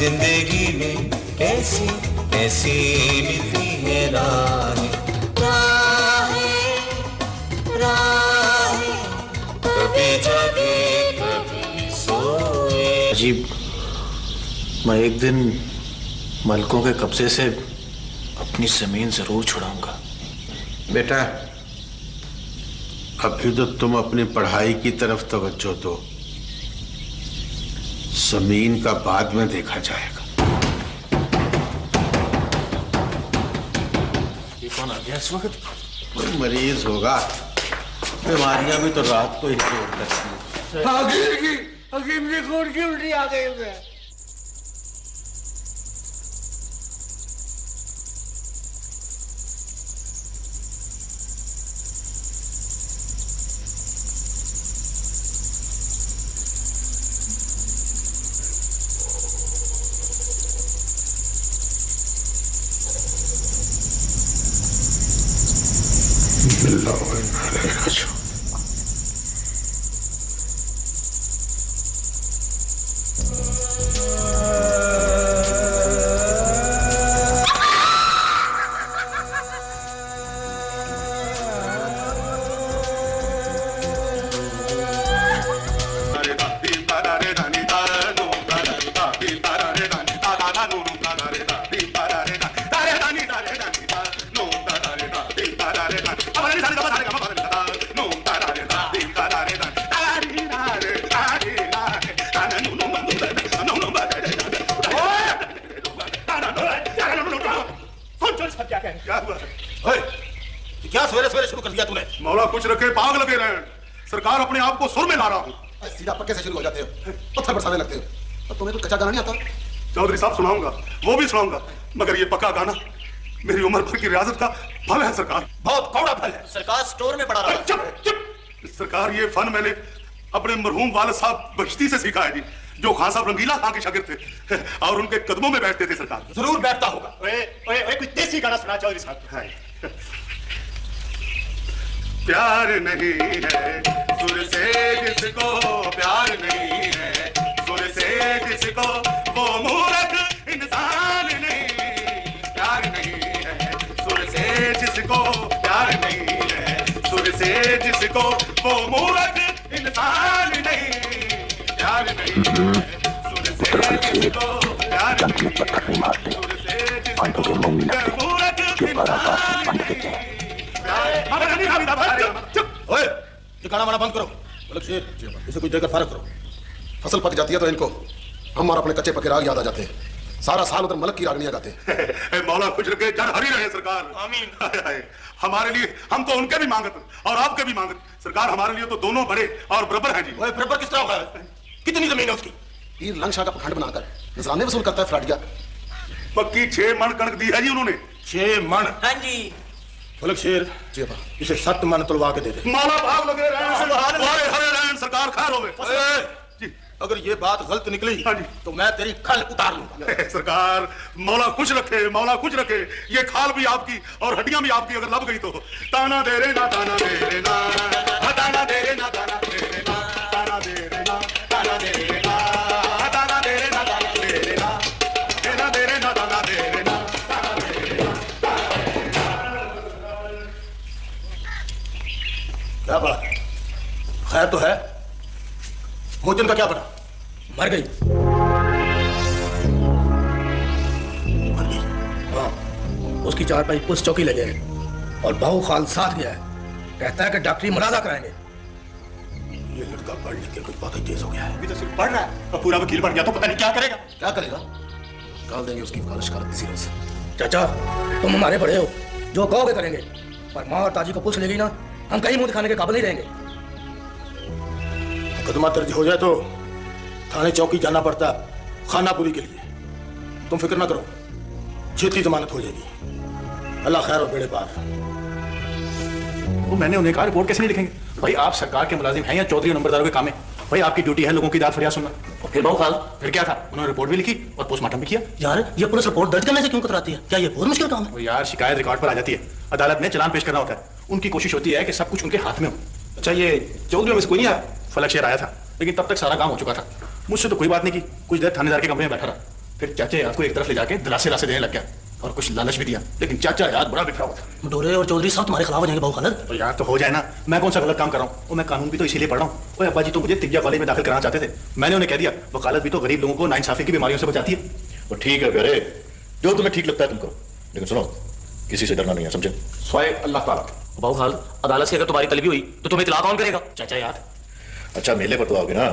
जिंदगी में कैसी कैसी मिलती है राहें, राहें, कभी जागे कभी सोए। अजीब, मैं एक दिन मलकों के कब्जे से अपनी जमीन जरूर छुड़ाऊंगा। बेटा, अभी तो तुम अपनी पढ़ाई की तरफ तवज्जो दो, जमीन का बाद में देखा जाएगा। ये कौन आ गया इस वक्त? कोई मरीज होगा, बीमारियां भी तो रात को ही जोर करती हैं। हकीम की खून की उल्टी आ गई है। क्या सवेरे सवेरे शुरू कर दिया तूने? मौला कुछ रखे, पाग लगे रहे। सरकार अपने आप को सुर में ला रहा हूँ। सीधा पक्के से शुरू हो जाते हो, पत्थर बरसाने लगते हो। और तुम्हें तो कच्चा गाना नहीं आता? चौधरी साहब सुनाऊंगा, वो भी सुनाऊंगा, मगर ये पक्का गाना मेरी उम्र भर की रियाजत का फल है सरकार। बहुत कौड़ा फल है। सरकार स्टोर में पड़ा रहा। चुप चुप। सरकार ये फन मैंने अपने मरहूम वालिद साहब बख्शी से सीखा है जी, जो खान साहब रंगीला खां के शागिर्द थे और उनके कदमों में बैठते थे। सरकार जरूर बैठता होगा। कोई देसी गाना सुना चौधरी साहब। प्यार नहीं है सुर से जिसको, प्यार नहीं है सुर से जिसको, वो मूर्ख इंसान नहीं। प्यार नहीं है सुर से जिसको, प्यार नहीं है सुर से जिसको, वो मूर्ख इंसान नहीं। प्यार नहीं है सुर से जिसको, प्यार नहीं है सुर से जिसको, वो मूर्ख इंसान नहीं। ओए, ये गाना वाना बंद करो। मलक शेर, इसे कुछ देकर फारग करो। फसल पक जाती है तो इनको हम और अपने कच्चे पके राग याद आ जाते हैं। सारा साल उधर मलक की रागनियां गाते हैं। मौला कुछ रखे, जड़ हरी रहे सरकार। आमीन। हमारे लिए, हम तो उनके भी मांगत और आपके भी मांगत सरकार। हमारे लिए तो दोनों बड़े और बराबर हैं जी। ओए, बराबर किस तरह होगा? कितनी जमीन है उसकी? पीर लंगशाह का पखंड बनाकर नजराने वसूल करता है फ्राडिया। पक्की 6 मन कणक दी है जी उन्होंने। 6 मन? हाँ जी। मलक शेर जी, इसे 7 मन तुलवा के दे दे। मौला भाव लगे रहे सरकार, खैर होवे जी। अगर ये बात गलत निकली तो मैं तेरी खल उतार लूंगा। सरकार मौला खुश रखे, मौला खुश रखे। ये खाल भी आपकी और हड्डियां भी आपकी अगर लब गई तो ताना दे रे ना, ताना दे रे ना, ताना दे रे ना, ताना दे रे ना, ताना दे रे ना, ताना दे रे ना, ताना दे रे ना, ताना दे रे ना, ताना दे रे ना, ताना दे रे ना। क्या बात है? खैर तो है। मोहसिन का क्या बना? मर गई। मर गई? हाँ, उसकी चारपाई पुलिस चौकी ले गए और बाहू खाल साथ गया है। कहता है कि डॉक्टरी मुलाजा कराएंगे। ये लड़का पढ़ लिख के कुछ बहुत ही तेज हो गया है। अभी तो सिर्फ पढ़ रहा है, अब पूरा वकील बन गया तो पता नहीं क्या करेगा। क्या करेगा? निकाल देंगे उसकी वकालत शिकारत किसी से। चाचा, तुम हमारे बड़े हो, जो कहोगे करेंगे। पर माँ और ताजी को पुलिस ले गई ना, हम कहीं मुंह दिखाने के काबिल नहीं रहेंगे। मुकदमा दर्ज हो जाए तो थाने चौकी जाना पड़ता खानापुरी के लिए। तुम फिक्र ना करो, छेती जमानत हो जाएगी। अल्लाह खैर और बेड़े पार। वो मैंने उन्हें कहा रिपोर्ट कैसे नहीं लिखेंगे? भाई आप सरकार के मुलाजिम हैं या चौधरी नंबरदारों के काम है? भाई आपकी ड्यूटी है लोगों की दाद फरियाद सुनना। फिर बहु खाल, फिर क्या था? उन्होंने रिपोर्ट भी लिखी और पोस्टमार्टम भी किया। यार ये पुलिस रिपोर्ट दर्ज करने से क्यों कतराती है? क्या ये बहुत मुश्किल काम है? वो यार शिकायत रिकॉर्ड पर आ जाती है, अदालत में चालान पेश करना होता है। उनकी कोशिश होती है कि सब कुछ उनके हाथ में हो। अच्छा, ये चौधरी में से कोई नहीं आया? फलक शेर आया था, लेकिन तब तक सारा काम हो चुका था। मुझसे तो कोई बात नहीं की, कुछ देर थानेदार के कमरे में बैठा रहा। फिर चाचा याद को एक तरफ ले जाके दिलासे रासे देने लग गया और कुछ लालच भी दिया, लेकिन चाचा याद बड़ा बिखरा हुआ था। डोरे और चौधरी साहब तुम्हारे खिलाफ हो जाएंगे बहू खालद। तो यार तो हो जाए ना, मैं कौन सा गलत काम कर रहा हूँ? और मैं कानून भी तो इसीलिए पढ़ रहा हूँ। ओए अब्बा जी तो मुझे तिब्बिया कॉलेज में दाखिल कराना चाहते थे, मैंने उन्हें कह दिया वकालत भी तो गरीब लोगों को नाइंसाफी की बीमारियों से बचाती है। तो ठीक है प्यारे, जो तुम्हें ठीक लगता है तुम करो, लेकिन सुनो किसी से डरना नहीं है, समझे? स्वाय अल्लाह ताला। बहू खालद, अदालत से अगर तुम्हारी तलबी हुई तो तुम्हें इतला कौन करेगा? चाचा याद अच्छा मेले पर तो आओगे ना,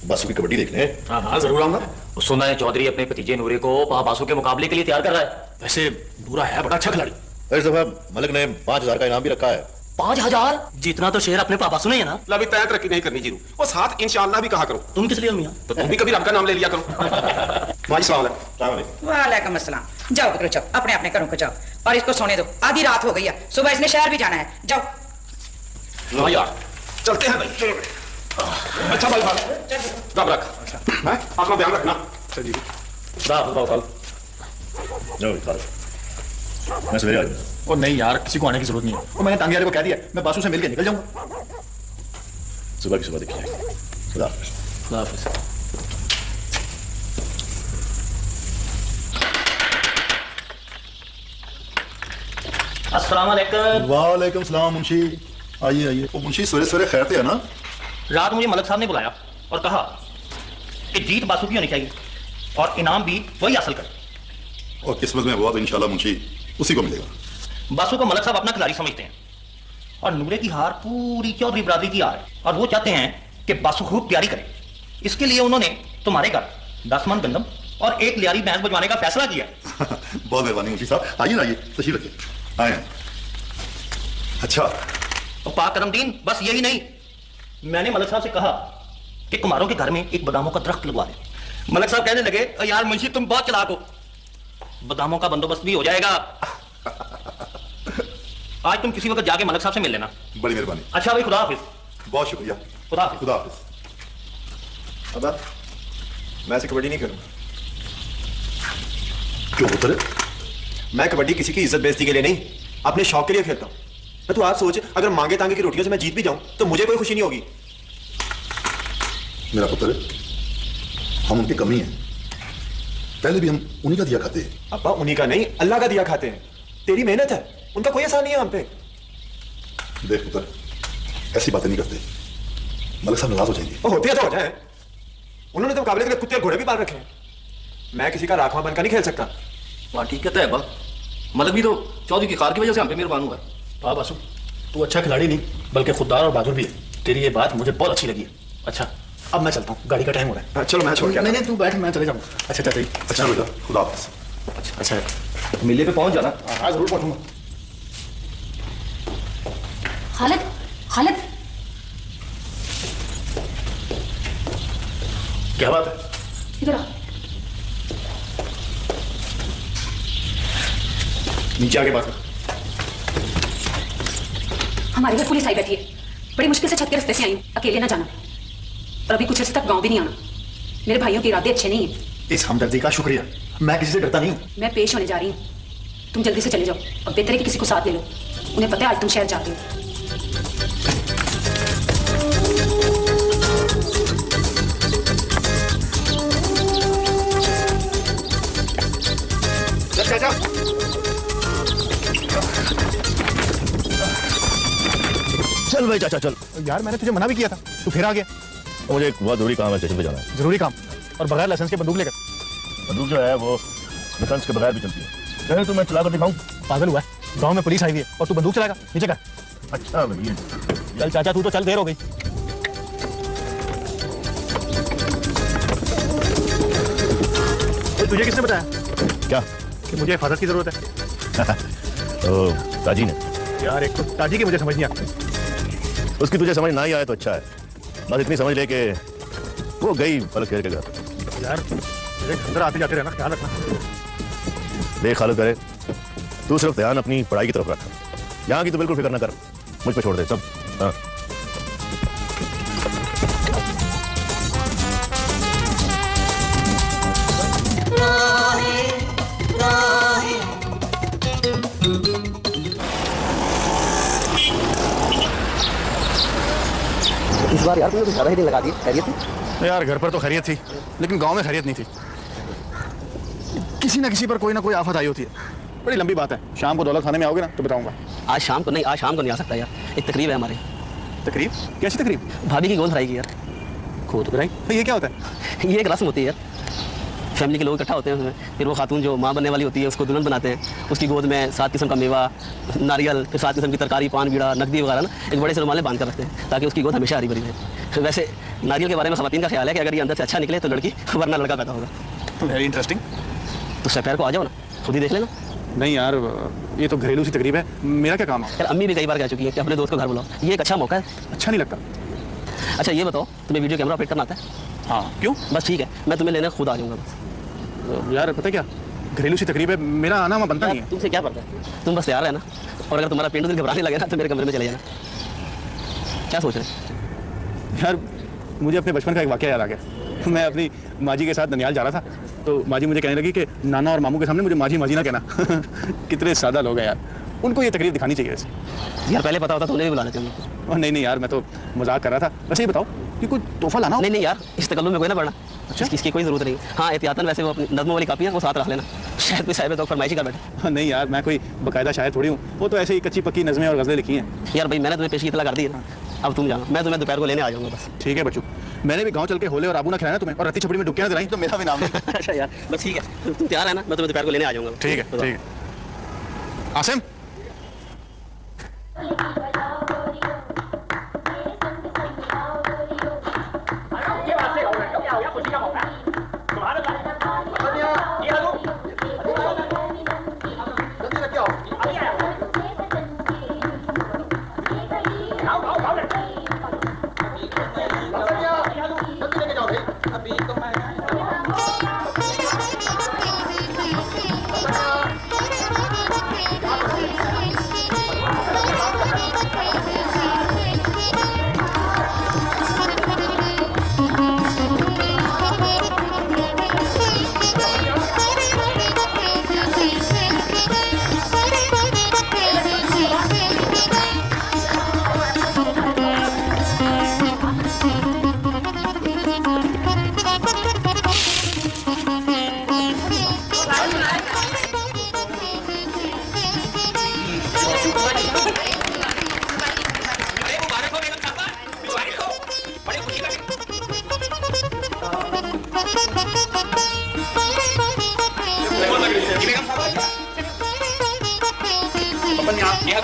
बासु की कबड्डी देखने? हाँ हाँ जरूर आऊंगा। सुना है चौधरी अपने भतीजे नूरे को बासु के मुकाबले के लिए तैयार कर रहा है। वैसे नूरा है बड़ा अच्छा खिलाड़ी। इस दफा मलिक ने 5,000 का इनाम भी रखा है। 5,000? जीतना तो शेर अपने पापा सुने है ना। अभी तय तरक्की नहीं करनी जीरू, और साथ इंशाअल्लाह भी कहा करो। तुम किस लिए मियां? तो तुम भी कभी रब का नाम ले लिया करो। माजी सलाम अलैकुम। वालेकुम अस्सलाम। जाओ पुत्रो जाओ, अपने अपने घरों को जाओ और इसको सोने दो, आधी रात हो गई है, सुबह इसने शहर भी जाना है। जाओ। हाँ यार चलते हैं भाई। अच्छा भाई बात रब रख। हैं? अपना ध्यान रखना। चलिए बहू खालद, जाओ खालिद, मैं सवेरे आ जाऊंगा। और नहीं यार, किसी को आने की जरूरत नहीं है। और मैंने तांगियारे को कह दिया मैं बासु से मिलकर निकल जाऊंगा। सुबह की सुबह देखी जाएगी। खुदा हाफिज। खुदा हाफिज। अस्सलाम वालेकुम। वालेकुम सलाम मुंशी, आइए आइए। वो मुंशी सवेरे सवेरे खैर थे ना? रात मुझे मलक साहब ने बुलाया और कहा कि जीत बासु की होनी चाहिए और इनाम भी वही हासिल करे। और किस्मत में हुआ तो इंशाल्लाह मुंशी उसी को मिलेगा। बासु को मलक साहब अपना खिलाड़ी समझते हैं और नूरे की हार पूरी चौधरी बरादरी की हार है और वो चाहते हैं कि बासु खूब तैयारी करे। इसके लिए उन्होंने तुम्हारे घर 10 मन गंदम और 1 लियारी भैंस बजवाने का फैसला किया। बहुत मेहरबानी मुंशी साहब, आइए ना, आइए तशरीफ रखिए, आए। अच्छा तो पाक करमदीन, बस यही नहीं, मैंने मलक साहब से कहा कि कुमारों के घर में एक बादामों का दरख्त लगवा दे। मलक साहब कहने लगे यार मुंशी तुम बहुत चालाक हो, बादामों का बंदोबस्त भी हो जाएगा। आज तुम किसी वक्त जाके मलक साहब से मिल लेना। बड़ी मेहरबानी। अच्छा भाई, खुदा हाफिज। बहुत शुक्रिया। खुदा हाफिज। खुदा हाफिज। अब मैं ऐसे कबड्डी नहीं करूंगा। क्यों पुत्र? मैं कबड्डी किसी की इज्जत बेइज्जती के लिए नहीं, अपने शौक के लिए खेलता हूं। तो आप सोच, अगर मांगे तांगे की रोटियों से मैं जीत भी जाऊं तो मुझे कोई खुशी नहीं होगी। मेरा पुत्र, हम उनकी कमी है, पहले भी हम उन्हीं का दिया खाते हैं। अब्बा उन्हीं का नहीं, अल्लाह का दिया खाते हैं। तेरी मेहनत है, उनका कोई एहसान नहीं है हम पे। देख पुत्र, ऐसी बातें नहीं करते, मलिक साहब नाराज हो जाएंगे। वो होते हैं तो हो जाए, उन्होंने तो मुकाबले के लिए कुत्ते और घोड़े भी पाल रखे हैं। मैं किसी का राखवा बनकर नहीं खेल सकता। वहाँ ठीक कहता है बा, मलक भी तो चौधरी की कार की वजह से हम पे मेहरबान हुआ है। वाह बासु, तू अच्छा खिलाड़ी नहीं बल्कि खुददार और बहादुर भी है। तेरी ये बात मुझे बहुत अच्छी लगी है। अच्छा अब मैं चलता हूँ, गाड़ी का टाइम हो रहा है। चलो मैं छोड़ के नहीं नहीं तू बैठ, मैं चले जाऊँगा। अच्छा चाचा जी। अच्छा बेटा, खुदा हाफिज। अच्छा मेले पे पहुंच जाना। हाँ जरूर पहुँचूंगा। खालिद, खालिद, क्या बात है? इधर आ। नीचे आके बात कर। हमारे घर पुलिस आई बैठी है, बड़ी मुश्किल से छत के रास्ते से आई हूँ, अकेले ना जाना और अभी कुछ अर्से तक गांव भी नहीं आना। मेरे भाइयों के इरादे अच्छे नहीं हैं। इस हमदर्दी का शुक्रिया, मैं किसी से डरता नहीं हूँ। मैं पेश होने जा रही हूँ, तुम जल्दी से चले जाओ और बेहतर है कि किसी को साथ ले लो। उन्हें पता है आज तुम शहर जाते हो। चल भाई चाचा चल। यार मैंने तुझे मना भी किया था, तू फिर आ गया। मुझे एक बहुत जरूरी काम है, स्टेशन पे जाना है। जरूरी काम और बगैर लाइसेंस के बंदूक लेकर? बंदूक जो है वो लाइसेंस के बगैर भी चलती है। कहे तो मैं चला कर दिखाऊं? पागल हुआ है, गांव में पुलिस आई हुई है और तू बंदूक चलाएगा? नीचे कर। अच्छा भैया चल चाचा, तू तो चल, देर हो गई। तुझे किसने बताया क्या कि मुझे हिफाजत की जरूरत है? तो ताजी ने। यार एक तो ताजी की मुझे समझ नहीं आती। उसकी तुझे समझ ना ही आए तो अच्छा है, बस इतनी समझ ले कि वो गई पलक खेल के घर। यार मुझे अंदर आते जाते रहना, ख्याल रखना। देख खालिद करे, तू सिर्फ ध्यान अपनी पढ़ाई की तरफ रख, यहाँ की तो बिल्कुल फिक्र ना कर, मुझ पे छोड़ दे सब। हाँ इस बार यार तुमने ज़्यादा ही दिन लगा दिए। खैरियत थी? यार घर पर तो खैरियत थी, लेकिन गांव में खैरियत नहीं थी। किसी ना किसी पर कोई ना कोई आफत आई होती है। बड़ी लंबी बात है, शाम को दौलत खाने में आओगे ना तो बताऊंगा। आज शाम को नहीं आ सकता यार, एक तकरीब है हमारी। तकरीब? कैसी तकरीब? भाभी की गोद भराई की यार। गोद भराई? तो ये क्या होता है? ये एक रस्म होती है यार, फैमिली के लोग इकट्ठा होते हैं उसमें, फिर वो खातून जो माँ बनने वाली होती है उसको दुल्हन बनाते हैं, उसकी गोद में 7 किस्म का मेवा, नारियल, फिर 7 किस्म की तरकारी, पान बीड़ा, नकदी वगैरह ना एक बड़े से रुमाल बांध कर रखते हैं ताकि उसकी गोद हमेशा हरी भरी रहे। वैसे नारियल के बारे में खवातीन का ख्याल है कि अगर ये अंदर से अच्छा निकले तो लड़की वरना लड़का पैदा होगा। Very interesting. तो सपैर को आ जाओ ना, खुद ही देख लेना। नहीं यार, ये तो घरेलू सी तकरीब है, मेरा क्या काम है? यार अम्मी भी कई बार कह चुकी है कि अपने दोस्त को घर बुलाओ, ये एक अच्छा मौका है। अच्छा नहीं लगता। अच्छा ये बताओ, तुम्हें वीडियो कैमरा ऑपरेट करना आता है? हाँ। क्यों? बस ठीक है, मैं तुम्हें लेने खुद आ जाऊँगा बस। यार पता क्या, घरेलू सी तकरीब है, मेरा आना वहाँ बनता नहीं है। तुमसे क्या पड़ता है, तुम बस तैयार है ना, और अगर तुम्हारा पेंडू दिल घबराने लगे ना तो मेरे कमरे में चले जाना। क्या सोच रहे? यार मुझे अपने बचपन का एक वाकया याद आ गया। मैं अपनी माजी के साथ ननियाल जा रहा था, तो माजी मुझे कहने लगी कि नाना और मामू के सामने मुझे माजी माजी ना कहना। कितने सादा लोग हैं यार, उनको ये तकरीब दिखानी चाहिए वैसे। यार पहले पता होता तो उन्हें भी बुला लेते हम। नहीं यार, मैं तो मजाक कर रहा था। वैसे ये बताओ कि कोई तोहफा लाना हो? नहीं यार, इस तकल्लुम में कोई ना पड़ना। अच्छा, इसकी कोई जरूरत नहीं। हाँ एहतियातन वैसे वो अपनी नज़्मों वाली कापी है वो साथ रख लेना, शायद कोई साहिब तो फरमाइशी कर बैठे। नहीं यार, मैं कोई बाकायदा शायर थोड़ी हूँ, वो तो ऐसे ही कच्ची पक्की नज़में और गज़लें लिखी हैं। यार भाई मैंने तुम्हें पेश की इतला कर दी है, अब तुम जाना, मैं तुम्हें दोपहर को लेने आ जाऊँगा बस। ठीक है बच्चू, मैंने भी गाँव चल के होले और आबू ना खिलाया तुम्हें, और रत्ती छपड़ी में डुबकियाँ दिलाई तो मेरा भी नाम नहीं। अच्छा यार बस ठीक है, तुम तैयार है ना, मैं तुम्हें दोपहर को लेने आ जाऊँगा। ठीक है ठीक है। आसिम,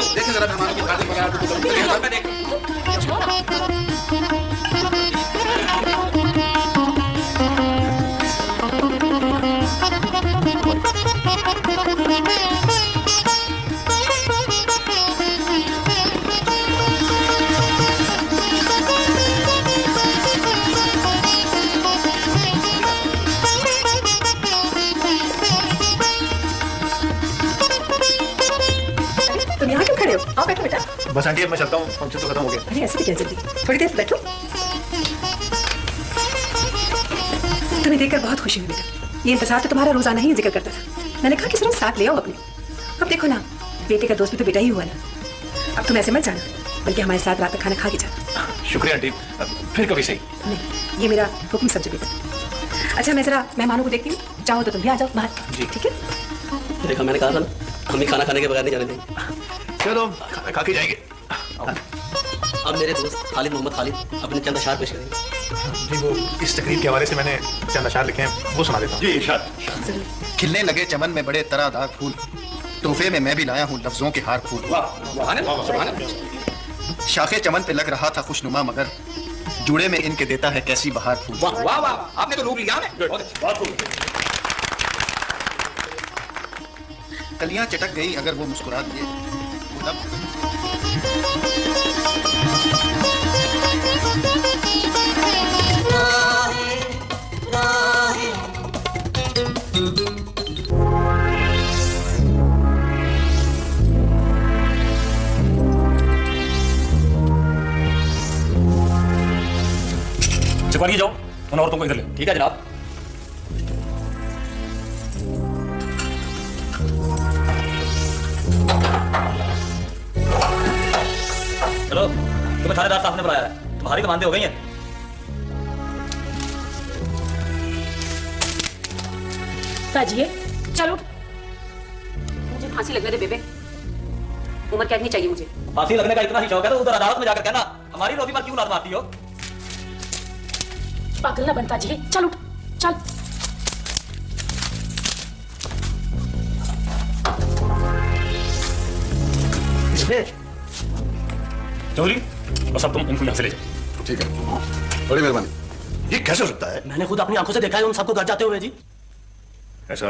देखें जरा मेहमानों की शादी वगैरह तुम यहाँ क्यों खड़े हो? आओ बैठो बेटा। बस आंटी अब मैं चलता हूँ, फंक्शन तो खत्म हो गया। अरे ऐसे भी क्या जल्दी, थोड़ी देर बैठो। तुम्हें देखकर बहुत खुशी हुई बेटा, ये इंतजार तो तुम्हारा रोजाना ही जिक्र करता था। मैंने कहा किसी रोज साथ ले आओ अपने। अब देखो ना, बेटे का दोस्त भी तो बेटा ही हुआ ना। अब तुम ऐसे मत जाना, बल्कि हमारे साथ रात का खाना खा के जाना। शुक्रिया आंटी, फिर कभी सही। नहीं, ये मेरा हुक्म समझो बेटा। अच्छा मैं जरा मेहमानों को देखती हूँ, चाहो तो तुम भी आ जाओ बाहर, ठीक है? देखा मैंने कहा था ना, हम ही खाना खाने के बगैर नहीं जाने देंगे। चलो खा के जाएंगे। अब मेरे दोस्त खालिद मोहम्मद खालिद अपने चंद अशार पेश करेंगे। जी वो इस तकरीब के हवाले से मैंने चंद अशार लिखे हैं, वो सुना देता हूँ। जी इरशाद। खिलने लगे चमन में बड़े तरादार फूल, तोहफे में मैं भी लाया हूँ लफ्जों के हार फूल। शाखे चमन पे लग रहा था खुशनुमा, मगर जुड़े में इनके देता है कैसी बहार फूल। वाह वाह वाह, आपने तो लूट लिया हमें। कलियां चटक गई अगर वो मुस्कुरा दिए, सिपाही जाओ, उन औरतों को इधर ले। ठीक है जनाब। चलो, तुम्हें थानेदार साहब ने बुलाया है, तुम्हारी कमांडें हो गई हैं। ताजिए, चलो मुझे फांसी लगने दे बेबे, उम्र कैद नहीं चाहिए मुझे। फांसी लगने का इतना ही शौक है तो उधर अदालत में जाकर कहना हमारी रोटी पर क्यों लात मारती हो। पागल ना बनता जी, चल उठ चल। चौधरी बस अब तुम इनको यहाँ से ले जाओ। ठीक है, बड़ी मेहरबानी। ये कैसे हो सकता है? मैंने खुद अपनी आंखों से देखा है उन सबको घर जाते हुए जी। ऐसा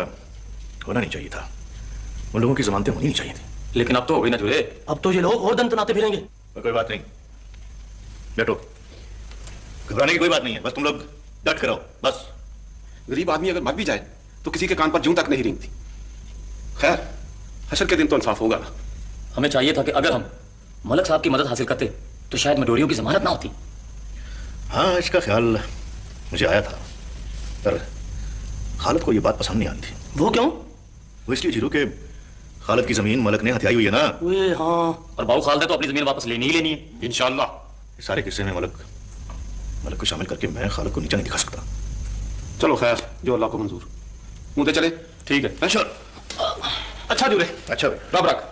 होना नहीं चाहिए था, उन लोगों की जमानतें होनी नहीं चाहिए थी। लेकिन अब तो हो गई ना जुरे। अब तो ये लोग और दम तनाते फिरेंगे। कोई बात नहीं, बैठो, घबराने की कोई बात नहीं है, बस तुम लोग डट कर रहो बस। गरीब आदमी अगर मर भी जाए तो किसी के कान पर जूं तक नहीं रेंगती। खैर हशर के दिन तो इंसाफ होगा ना। हमें चाहिए था कि अगर हम मलक साहब की मदद हासिल करते तो शायद मडोरियों की जमानत ना होती। हाँ, इसका ख्याल मुझे आया था, पर खालिद को ये बात पसंद नहीं आती थी। वो क्यों? वो इसलिए जीरो के खालिद की जमीन मलक ने हथियाई हुई है ना। वे हाँ, और बाबू खालिद ने तो अपनी जमीन वापस लेनी ही लेनी है इंशाल्लाह। इस सारे किस्से में मलक को शामिल करके मैं खालिद को नीचा नहीं दिखा सकता। चलो खैर, जो अल्लाह को मंजूर। मुंह चले। ठीक है श्योर। अच्छा जुरे, अच्छा रब रख।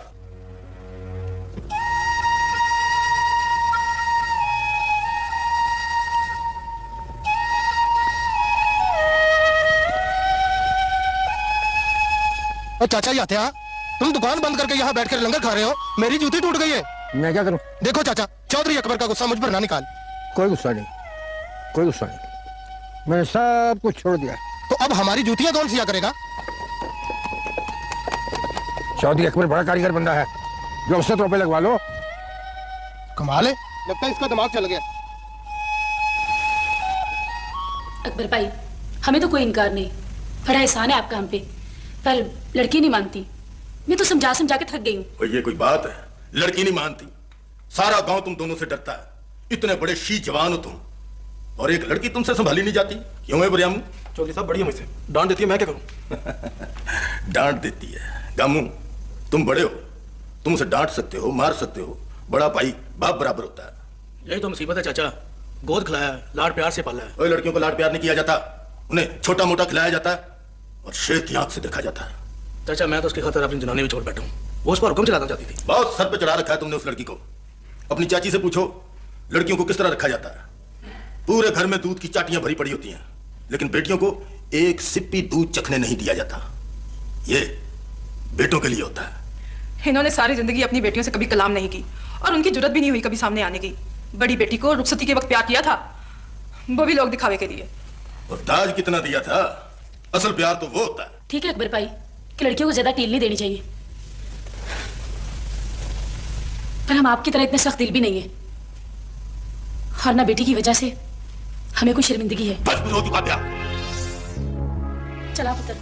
चाचा ही आते हैं, तुम दुकान बंद करके यहाँ बैठकर लंगर खा रहे हो, मेरी जूती टूट गई है। मैं क्या करूं? देखो चाचा, चौधरी अकबर का गुस्सा मुझ पर ना निकाल। कोई गुस्सा नहीं, कोई गुस्सा नहीं, मैंने सब कुछ छोड़ दिया। तो अब हमारी जूतियां कौन सिया करेगा? चौधरी अकबर बड़ा कारीगर बंदा है, जो उससे तो रुपए लगवा लो। कमाल है, लगता है इसका दिमाग चल गया। अकबर भाई, हमें तो कोई इनकार नहीं, बड़ा एहसान है आपका हम पे, पर लड़की नहीं मानती। मैं तो समझा समझा के थक गई हूँ। ये कोई बात है? लड़की नहीं मानती? सारा गांव तुम दोनों से डरता है, इतने बड़े शी जवान हो तुम, और एक लड़की तुमसे संभाली नहीं जाती। क्यों है बरियामू? चौधरी साहब बढ़िया मुझसे डांट देती है, मैं क्या करूं? डांट देती है? गामू, तुम बड़े हो, तुम उसे डांट सकते हो, मार सकते हो, बड़ा भाई बाप बराबर होता है। यही तो मुसीबत है चाचा, गोद खिलाया, लाड प्यार से पाला है। और लड़कियों को लाड प्यार नहीं किया जाता, उन्हें छोटा मोटा खिलाया जाता है और शेर की आंख से देखा जाता है। चाचा मैं तो उसकी खातिर अपनी जनानी में छोड़ बैठा हूँ, वो उस पर हुक्म चलाना चाहती थी। बहुत सर पे चढ़ा रखा है तुमने उस लड़की को। अपनी चाची से पूछो लड़कियों को किस तरह रखा जाता है। पूरे घर में दूध की चाटियां भरी पड़ी होती हैं, लेकिन बेटियों को एक सिप्पी दूध चखने नहीं दिया जाता। ये बेटों के लिए होता है। इन्होंने सारी जिंदगी अपनी बेटियों से कभी कलाम नहीं की और उनकी जरूरत भी नहीं हुई कभी सामने आने की। बड़ी बेटी को रुखसती के वक्त प्यार किया था, वो भी लोग दिखावे के लिए। और दाज कितना दिया था? असल प्यार तो वो होता है। ठीक है अकबर भाई कि लड़कियों को ज्यादा टील नहीं देनी चाहिए, पर हम आपकी तरह इतने सख्त दिल भी नहीं है, और ना बेटी की वजह से हमें कोई शर्मिंदगी है। बस बुझो दुखा दिया। चला पुत्र।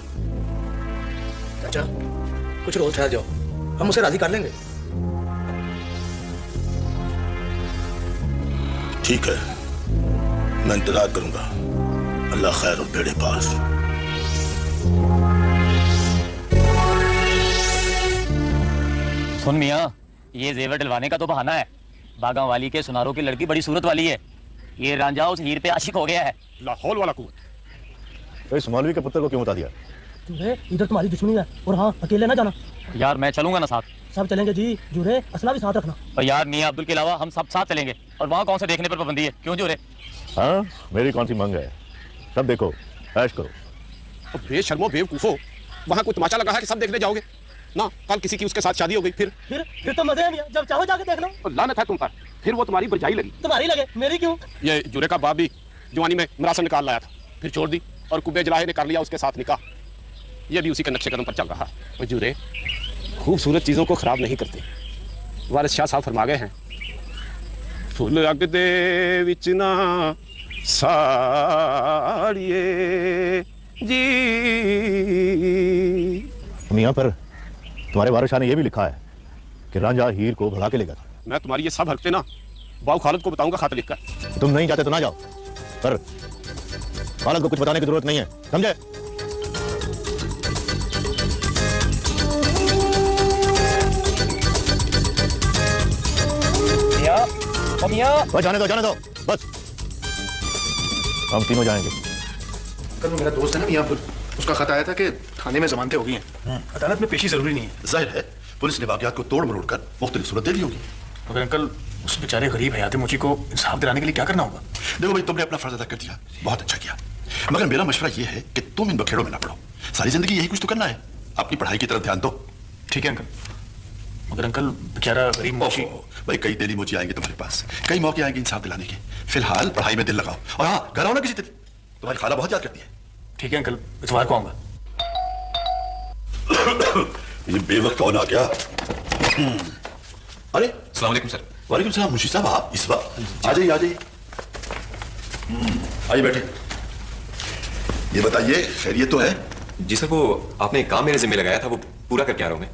चाचा कुछ रोज ठहर जाओ, हम उसे राजी कर लेंगे। ठीक है, मैं इंतजार करूंगा। अल्लाह खैर और बेड़े पास। सुन मियाँ, ये जेवर डलवाने का तो बहाना है। बागा वाली के सुनारों की लड़की बड़ी सूरत वाली है, ये रांझा उस हीर पे आशिक हो गया है। लाहौल वाला कुआं। तो इस मौलवी के पुत्र को क्यों बता दिया? इधर तुम्हारी दुश्मनी है, और हाँ अकेले ना जाना। यार मैं चलूंगा ना साथ। सब चलेंगे जी, जुरे असला भी साथ रखना। और यार मियाँ अब्दुल के अलावा हम सब साथ चलेंगे, और वहाँ कौन से देखने पर पाबंदी है? क्यों जोरे? हाँ, मेरी कौन सी मंग है? सब देखो, ऐश करो। बेशर्मो बेवकूफो, वहाँ कोई तमाशा लगा है कि सब देखने जाओगे ना? कल किसी की उसके साथ शादी हो गई, फिर तो मजे हैं, जब चाहो जाके देख लो। तो लानत है तुम पर, फिर वो तुम्हारी बरजाई लगी। तुम्हारी लगे, मेरी क्यों? ये जुरे का बाप भी जवानी में मरासन निकाल लाया था, फिर छोड़ दी, और कुब्बे जलाहे ने कर लिया उसके साथ निकाह। ये भी उसी के नक्शे कदम पर चल रहा। और जुरे खूबसूरत चीजों को खराब नहीं करते। वारिस शाह साहब फरमा गए हैं, फुल अग दे विच ना साड़िए जी। मियां, पर तुम्हारे वारिस शाह ने यह भी लिखा है कि रांझा हीर को भगा के ले गया था। मैं तुम्हारी ये सब हरकतें ना बाऊ खालिद को बताऊंगा खाते लिखकर। तुम नहीं चाहते तो ना जाओ, पर खालिद को कुछ बताने की जरूरत नहीं है, समझे? जाने दो बस, हम तीनों जाएंगे। कल मेरा दोस्त है ना मियां अब्दुल, उसका खत आया था कि थाने में जमानतें हो गई हैं, अदालत में पेशी जरूरी नहीं है। जाहिर है पुलिस ने वाकयात को तोड़ मरोड़ कर मुख्तलिफ सूरत दे दी होगी। मगर अंकल, उस बेचारे गरीब हयात मुझी को इंसाफ दिलाने के लिए क्या करना होगा? देखो भाई, तुमने अपना फर्ज अदा कर दिया, बहुत अच्छा किया, मगर मेरा मशवरा यह है कि तुम इन बखेड़ों में ना पड़ो। सारी जिंदगी यही कुछ तो करना है, अपनी पढ़ाई की तरफ ध्यान दो। ठीक है अंकल। मगर अंकल, बेचारा गरीब मुझी। भाई कई दिली मुझे आएंगे तुम्हारे पास, कई मौके आएंगे इंसाफ दिलाने के। फिलहाल पढ़ाई में दिल लगाओ, और हाँ, घर आओ ना किसी दिन, तुम्हारी खाला बहुत याद करती है। ठीक है अंकल, इतवार को आऊंगा। ये बेवक्त कौन आ गया? अरे अस्सलाम वालेकुम सर। वालेकुम सलाम। मुंशी साहब आप इस वक्त? आ जाइए आ जाइए, आइए बैठे। ये बताइए खैरियत तो है? जी सर, वो आपने एक काम मेरे जिम्मे लगाया था, वो पूरा करके आ रहा हूं मैं।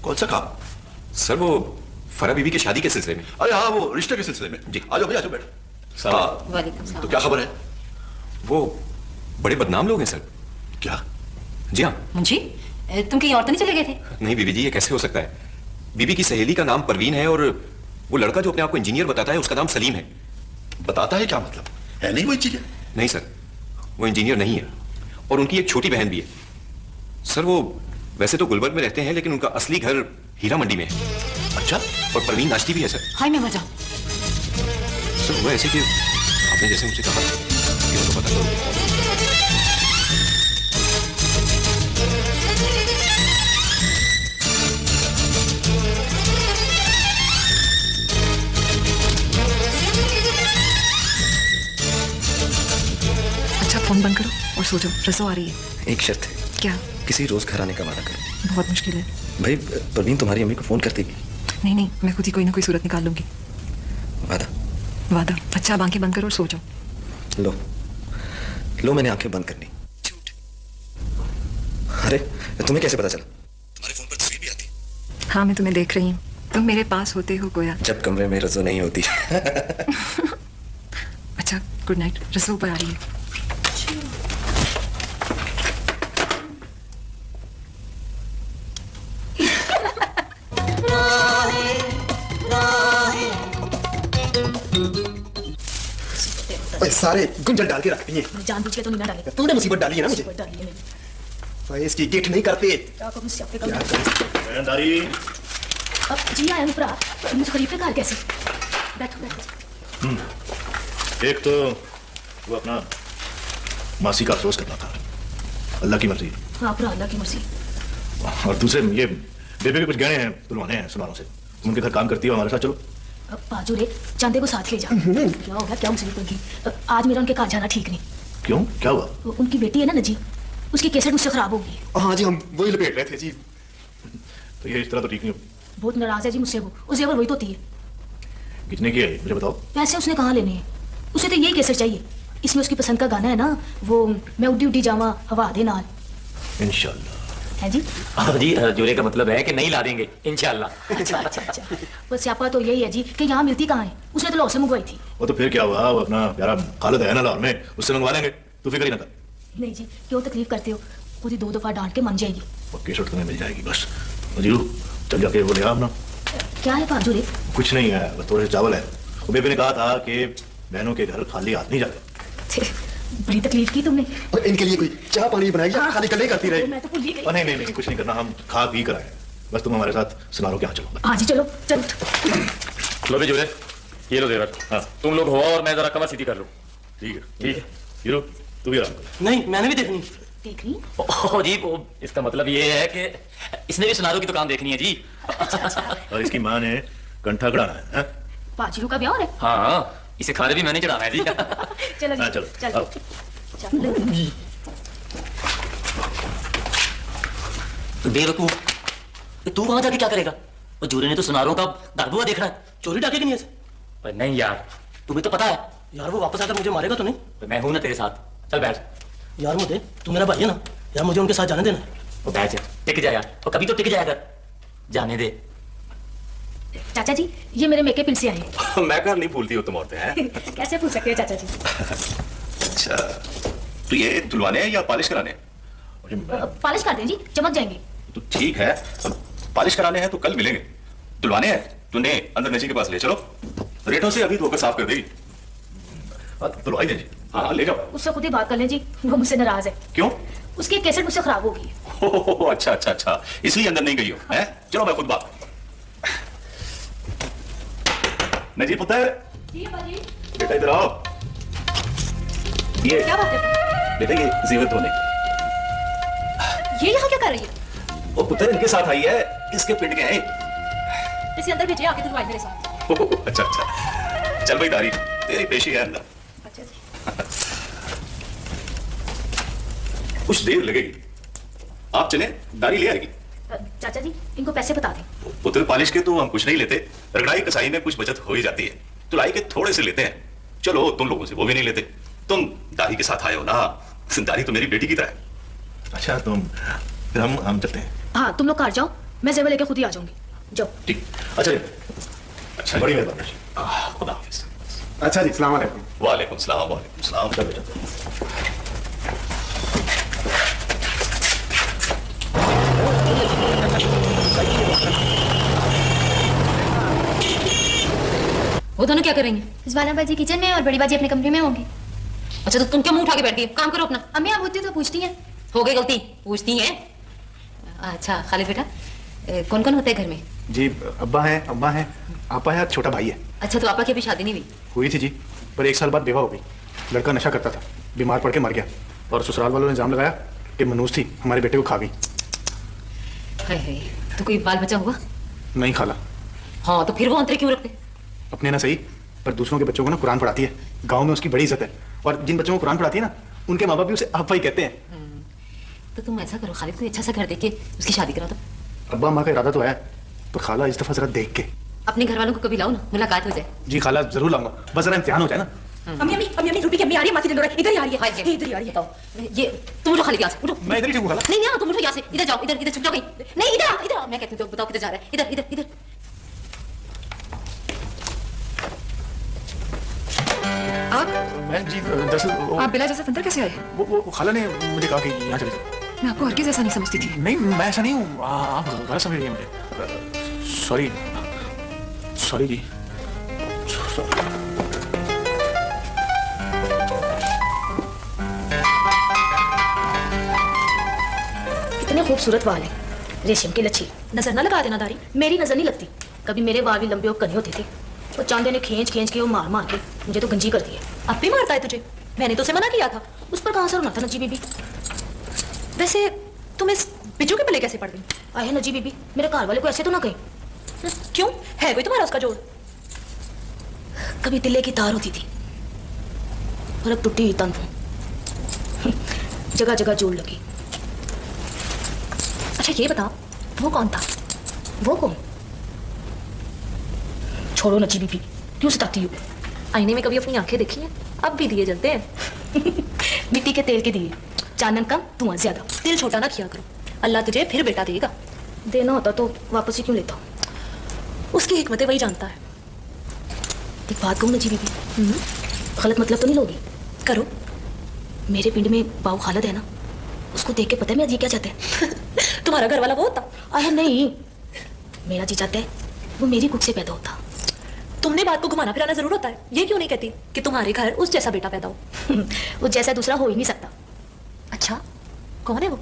कौन सा काम? सर वो फरा बीबी की शादी के सिलसिले में। अरे हाँ, वो रिश्ते के सिलसिले में। जी आ जाओ भाई, आ जाओ, बैठो। हाँ, तो क्या खबर है? वो बड़े बदनाम लोग हैं सर। क्या? जी हाँ। मुंशी, तुम कहीं और तो नहीं चले गए थे? नहीं बीबी जी, ये कैसे हो सकता है? बीबी की सहेली का नाम परवीन है और वो लड़का जो अपने आप को इंजीनियर बताता है उसका नाम सलीम है। बताता है क्या मतलब? है नहीं वो इंजीनियर? नहीं सर, वो इंजीनियर नहीं है, और उनकी एक छोटी बहन भी है। सर वो वैसे तो गुलबर्ग में रहते हैं, लेकिन उनका असली घर हीरा मंडी में है। अच्छा। और परवीन नाचती भी है सर। हाय मैं मजा। सर हुआ ऐसे कि आपने जैसे मुझसे कहा कि उनको पता करो। अच्छा फोन बंद करो और सो जाओ, रसो आ रही है। एक शर्त है। क्या? किसी रोज घर आने का वादा करो। बहुत मुश्किल है भाई, परवीन तुम्हारी अम्मी को फोन कर देगी। नहीं नहीं, मैं खुद ही कोई ना कोई सूरत निकाल लूंगी। वादा? वादा। अच्छा अब आंखें बंद करो और सो जाओ। लो लो, मैंने आंखें बंद कर ली। अरे तुम्हें कैसे पता चला? तुम्हारे फोन पर तस्वीर भी आती। हाँ मैं तुम्हें देख रही हूँ, तुम मेरे पास होते हो गोया। जब कमरे में रसो नहीं होती। अच्छा गुड नाइट, रसो ऊपर आ रही है। सारे गुंजल डाल के रख दिए। जानबूझ के तो नहीं ना डाले। तूने मुसीबत डाली है ना मुझे। डाली है मैंने। फैज की गिट नहीं करते। क्या करूं इससे अपने क्या ईमानदारी। अब जी आया हूं भरा, मुझे खरीद पे कार कैसे? बैठो बैठो। एक तो वो अपना मासी का अफसोस करना था, अल्लाह की मर्जी। हाँ भरा, अल्लाह की मर्जी। और दूसरे ये बेबे के कुछ गहने हैं, तुलवाने हैं सुनारों से। तुम उनके घर काम करती हो, हमारे साथ चलो। बाजू रे, चांदे को साथ ले जा। क्या होगा, क्या मुसीबत होगी? आज मेरा उनके घर जाना ठीक नहीं। क्यों, क्या हुआ? उनकी बेटी है ना नजी, उसकी कैसेट मुझसे खराब होगी। हाँ जी, हम वही लपेट रहे थे जी। तो ये इस तरह तो ठीक नहीं हो। बहुत नाराज है जी मुझसे वो, उसे वही तो होती है। कितने की है मुझे बताओ। पैसे उसने कहाँ लेने हैं, उसे तो यही कैसेट चाहिए। इसमें उसकी पसंद का गाना है ना, वो मैं उड्डी उड्डी जावा हवा दे नाल। इंशाल्लाह। है जी? हाँ जी, जोरे का मतलब है कि नहीं ला देंगे इंशाल्लाह। अच्छा अच्छा अच्छा। बस स्यापा तो यही है जी कि यहाँ मिलती कहाँ है, उसने तो लॉस से मंगवाई थी। वो तो फिर क्या हुआ, वो अपना प्यारा खालिद है ना लाहौर में, उससे मंगवा लेंगे, तू फिक्र ही ना कर। नहीं जी, क्यों तकलीफ करते हो, खुद ही 2 दफा डांट के मान जाएगी। पक्की शर्ट तुम्हें मिल जाएगी बस। जीरू चल जाके वो ले आ अपना। क्या है बाजू रे? कुछ नहीं है, बस थोड़े से चावल है। वो बेबे ने कहा था कि बहनों के घर खाली हाथ नहीं जाते। बड़ी तकलीफ की तुमने। और इनके लिए कोई चाह पानी बनाई, खाली कल्ले करती रहे। मैं तो भूल ही गई। नहीं नहीं नहीं, कुछ नहीं करना, हम खा पी कर आए। बस तुम हमारे साथ सुनारो के यहाँ चलो। हाँ जी चलो चलो। लो भी जोरे, ये लो देवर। हाँ तुम लोग हो और मैं जरा कमर सीधी कर लूँ। ठीक है ठीक है। जीरू तू भी आराम कर। नहीं मैंने भी देखनी। देखनी? ओह जी, वो इसका मतलब ये है कि इसने भी सुनारों की दुकान देखनी है जी। और इसकी माँ ने कंठा कढ़ाना है, हाँ? बाजीरू का ब्याह हो रहा है? हाँ, इसे खाने भी मैंने चढ़ाना है जी। चलो जी, हाँ, चलो चलो चलो। बेवकूफ, तू वहां जाके क्या करेगा? वो जूरे ने तो सुनारों का दागबुआ देखना है। चोरी डाके की नहीं है? नहीं यार, तुम्हें तो पता है यार वो वापस आकर मुझे मारेगा तो नहीं? मैं हूं ना तेरे साथ, चल बैठ। यार मुझे, तू मेरा भाई है ना यार, मुझे उनके साथ जाने देना। वो बैठ जा, टिक जा यार, और कभी तो टिक जाया कर, जाने दे। चाचा जी, ये मेरे मेकअप पिन से आए। मैं कर नहीं भूलती हो तुम औरतें हैं। कैसे भूल सकते हैं चाचा जी? अच्छा, तो ये धुलवाने हैं या पॉलिश कराने हैं? पॉलिश कर दें जी, चमक जाएंगे। तो ठीक है, पॉलिश कराने हैं तो कल मिलेंगे। धुलवाने हैं तूने अंदर नजी के पास ले चलो, रेटों से अभी धोकर साफ कर देगी। धुलवाई दे जी। हाँ ले जाओ। उससे खुद ही बात कर लें जी, वो मुझसे नाराज है। क्यों? उसकी एक कैसेट मुझसे खराब हो गई है। अच्छा अच्छा अच्छा, इसलिए अंदर नहीं गई हो हैं? चलो मैं खुद बात। नजीब पुत्र, बेटा इधर आओ। ये क्या बात है? बेटा ये जेवर धोने। ये यहाँ क्या कर रही है? वो पुत्र इनके साथ आई है, इसके पिंड के हैं। इसे अंदर भेजिए, आके धुलवाए मेरे साथ। अच्छा अच्छा, चल भाई दारी, तेरी पेशी है अंदर। अच्छा जी। कुछ देर लगेगी, आप चले, दारी ले आएगी। चाचा जी इनको पैसे बता दें। पुत्र पालिश के तो हम कुछ नहीं लेते, रगड़ाई कसाई में कुछ बचत हो ही जाती है, तुलाई के थोड़े से लेते हैं। चलो तुम लोगों से वो भी नहीं लेते, तुम दारी के साथ आए हो ना, दारी तो मेरी बेटी की तरह है। अच्छा तुम, फिर हम चलते हैं। हाँ तुम लोग कार जाओ, मैं जेवर लेके खुद ही आ जाऊंगी। जाओ। ठीक, अच्छा अच्छा, बड़ी मेहरबानी, खुदा हाफिज। अच्छा जी, सलाम अलैकुम। वालेकुम सलाम, वालेकुम सलाम। चल बेटा। वो दोनों क्या करेंगे? रिजवाना बाजी किचन में और बड़ी बाजी अपने कमरे में होंगी। अच्छा तो तुम क्यों मुंह उठा के बैठ गई? काम करो अपना। अम्मी आप होती तो पूछती हैं। हो गई गलती, पूछती हैं। अच्छा खालिद बेटा, कौन कौन होते हैं घर में? जी अब्बा हैं, अम्मा हैं, आपा है और छोटा भाई है। अच्छा तो आपा की अभी शादी नहीं हुई? हुई थी जी, पर 1 साल बाद बेवा हो गई। लड़का नशा करता था, बीमार पड़ के मर गया, और ससुराल वालों ने इल्जाम लगाया कि मनूस थी हमारे बेटे को खा गई। हाय हाय, तो कोई बाल बचा हुआ? नहीं खाला। हाँ तो फिर वो अंतरे क्यों रखते? अपने ना सही, पर दूसरों के बच्चों को ना कुरान पढ़ाती है। गांव में उसकी बड़ी इज्जत है, और जिन बच्चों को कुरान पढ़ाती है ना, उनके माँ बाप भी उसे आपा ही कहते हैं। तो तुम ऐसा करो खालिद, कोई अच्छा सा घर देख के उसकी शादी करा दो। अब्बा माँ का इरादा तो है, पर खाला इस दफा जरा देख के। अपने घर वालों को कभी लाओ ना, मुलाकात हो जाए। जी खाला जरूर लाऊंगा, बस जरा इम्तिहान हो जाए ना। अम्मी अम्मी अम्मी अम्मी, रूबी की अम्मी आ रही है, मासी दिल इधर ही आ रही है, इधर ही आ रही है। बताओ ये तुम उठो खालिद यहाँ से, उठो। मैं इधर ही ठीक हूँ खाला। नहीं नहीं तुम उठो यहाँ से, इधर जाओ, इधर इधर छुप जाओ कहीं। नहीं इधर इधर, मैं कहती हूँ बताओ किधर जा रहा है, इधर इधर इधर। मैं जी दरअसल आप बिला इजाजत अंदर कैसे आए? वो खाला ने मुझे कहा कि यहाँ चले जाओ। मैं आपको हरगिज़ ऐसा नहीं समझती थी। नहीं मैं ऐसा नहीं हूँ, आप गलत समझ रही हैं मुझे। सॉरी सॉरी जी। कितने खूबसूरत वाल हैं, रेशम की लच्छी। नजर ना लगा देना दारी, मेरी नजर नहीं लगती। कभी मेरे वाल भी लंबे और कने होते थे, वो चांदे ने खींच खींच के वो मार मार के मुझे तो गंजी कर दिया। अब भी मारता है तुझे? मैंने तो उसे मना किया था, उस पर कहाँ असर होना था नजी बीबी। वैसे तुम इस बिजू के पले कैसे पड़ गई? आए नजी बीबी, मेरे घर वाले को ऐसे तो ना कहीं। क्यों, है कोई तुम्हारा उसका जोड़? कभी तिल्ले की तार होती थी, और अब टूटी हुई तंतु, जगह जगह जोड़ लगी। अच्छा ये बता, वो कौन था? वो कौन? छोड़ो नची बीबी, क्यों सताती हो? आईने में कभी अपनी आंखें देखी हैं? अब भी दिए जलते हैं। मिट्टी के तेल के दिए, चानन कम धुआं ज्यादा। दिल छोटा ना किया करो, अल्लाह तुझे फिर बेटा देगा। देना होता तो वापस ही क्यों लेता? उसकी हिकमतें वही जानता है। एक बात कहूँ नची बीबी, गलत मतलब तो नहीं लोगी? करो। मेरे पिंड में बाऊ खालिद है ना, उसको देख के पता है मेरा जी क्या चाहता है? तुम्हारा घर वाला वो होता? अरे नहीं, मेरा जी चाहता है वो मेरी कुछ से पैदा होता। तुमने बात को घुमाना फिराना जरूर होता है। ये क्यों नहीं कहती कि तुम्हारे घर उस जैसा बेटा पैदा हो? उस जैसा दूसरा हो ही नहीं सकता। अच्छा कौन है वो?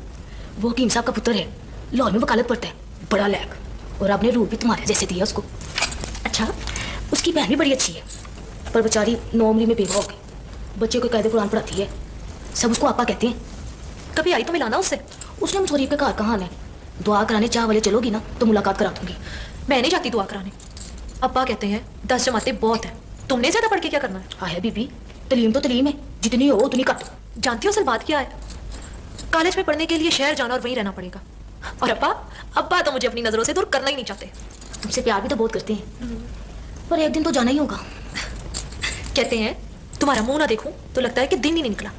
वो हकीम साहब का पुत्र है, लाहौर में वकालत पढ़ता है, बड़ा लैक, और आपने रूप भी तुम्हारे जैसे दिया उसको। अच्छा उसकी बहन भी बड़ी अच्छी है, पर बेचारी 9 उम्री में बेवा हो गई। बच्चे को कायदे कुरान पढ़ाती है, सब उसको आपा कहते हैं। कभी आई तो मिलाना उससे। उसने मुझे गरीब के घर कहाँ है। दुआ कराने चाह वाले चलोगी ना तो मुलाकात करा दूंगी। मैं नहीं जाती दुआ कराने, अब्बा कहते हैं 10 जमातें बहुत हैं, तुमने ज्यादा पढ़ के क्या करना है? हाँ है बीबी, तलीम तो तलीम है, जितनी हो उतनी काटो। जानती हो असल बात क्या है? कॉलेज में पढ़ने के लिए शहर जाना और वहीं रहना पड़ेगा। और अब्बा तो मुझे अपनी नजरों से दूर करना ही नहीं चाहते। तुमसे प्यार भी तो बहुत करते हैं, पर एक दिन तो जाना ही होगा। कहते हैं तुम्हारा मुंह ना देखूं तो लगता है कि दिन ही नहीं निकला।